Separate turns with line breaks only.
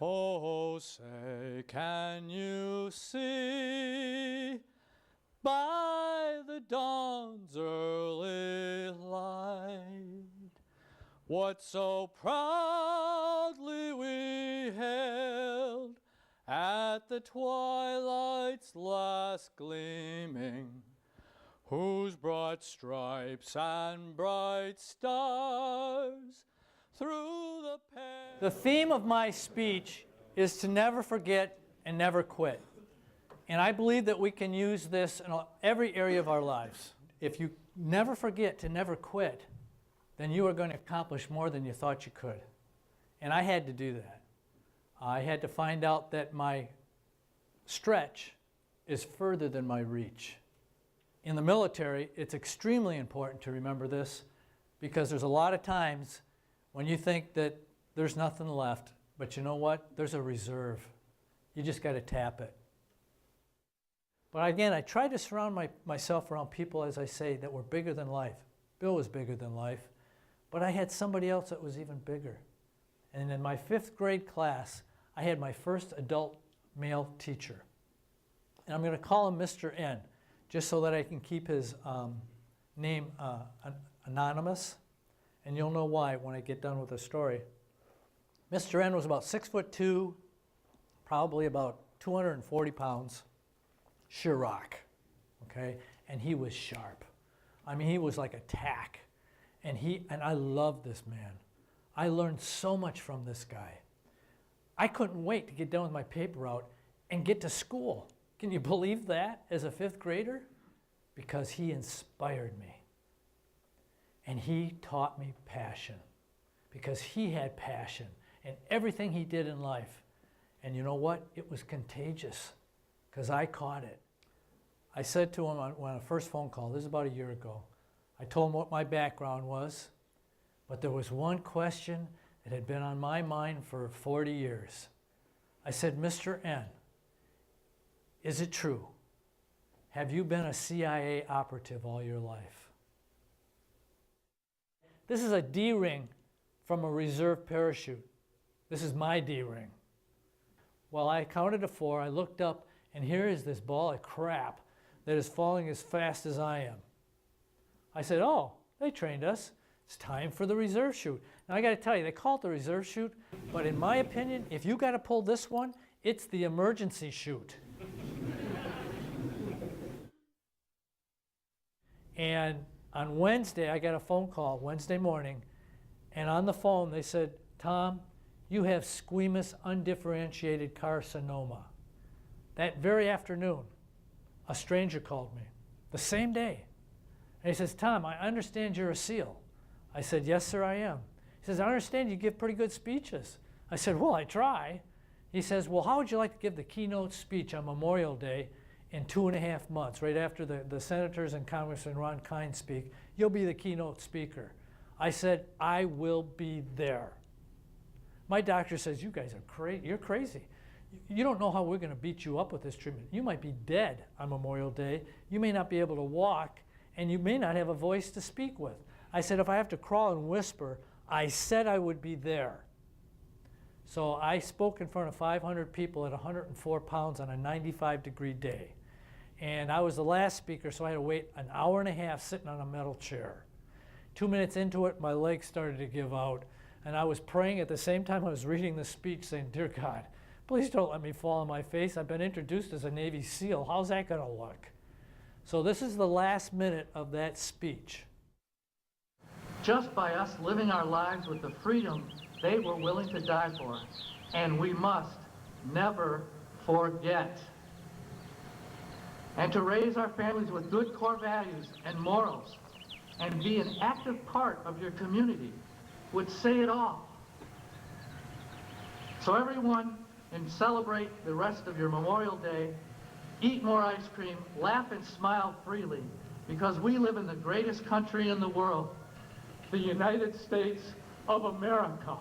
Oh, say, can you see by the dawn's early light what so proudly we hailed at the twilight's last gleaming, whose broad stripes and bright stars through the pale... The theme of my speech is to never forget and never quit. And I believe that we can use this in every area of our lives. If you never forget to never quit, then you are going to accomplish more than you thought you could. And I had to do that. I had to find out that my stretch is further than my reach. In the military, it's extremely important to remember this, because there's a lot of times when you think that there's nothing left, but you know what? There's a reserve. You just got to tap it. But again, I try to surround myself around people, as I say, that were bigger than life. Bill was bigger than life, but I had somebody else that was even bigger. And in my 5th grade class, I had my first adult male teacher. And I'm going to call him Mr. N, just so that I can keep his name anonymous. And you'll know why when I get done with the story. Mr. N was about 6'2", probably about 240 pounds, sheer rock, okay? And he was sharp. I mean, he was like a tack. And I loved this man. I learned so much from this guy. I couldn't wait to get done with my paper route and get to school. Can you believe that as a 5th grader? Because he inspired me. And he taught me passion, because he had passion in everything he did in life. And you know what? It was contagious, because I caught it. I said to him on a first phone call, this is about a year ago, I told him what my background was, but there was one question that had been on my mind for 40 years. I said, Mr. N, is it true? Have you been a CIA operative all your life? This is a D-ring from a reserve parachute. This is my D-ring. Well, I counted to 4, I looked up, and here is this ball of crap that is falling as fast as I am. I said, oh, they trained us. It's time for the reserve chute. Now I got to tell you, they call it the reserve chute, but in my opinion, if you got to pull this one, it's the emergency chute. And on Wednesday, I got a phone call, Wednesday morning, and on the phone they said, Tom, you have squamous undifferentiated carcinoma. That very afternoon, a stranger called me, the same day. And he says, Tom, I understand you're a SEAL. I said, yes, sir, I am. He says, I understand you give pretty good speeches. I said, well, I try. He says, well, how would you like to give the keynote speech on Memorial Day in 2.5 months, right after the senators and Congressman Ron Kind speak? You'll be the keynote speaker. I said, I will be there. My doctor says, you guys are crazy. You're crazy. You don't know how we're going to beat you up with this treatment. You might be dead on Memorial Day. You may not be able to walk, and you may not have a voice to speak with. I said, if I have to crawl and whisper, I said I would be there. So I spoke in front of 500 people at 104 pounds on a 95-degree day. And I was the last speaker, so I had to wait an hour and a half sitting on a metal chair. 2 minutes into it, my legs started to give out. And I was praying at the same time I was reading the speech, saying, dear God, please don't let me fall on my face. I've been introduced as a Navy SEAL. How's that going to look? So this is the last minute of that speech. Just by us living our lives with the freedom they were willing to die for. And we must never forget. And to raise our families with good core values and morals and be an active part of your community would say it all. So everyone, and celebrate the rest of your Memorial Day, eat more ice cream, laugh and smile freely, because we live in the greatest country in the world, the United States of America.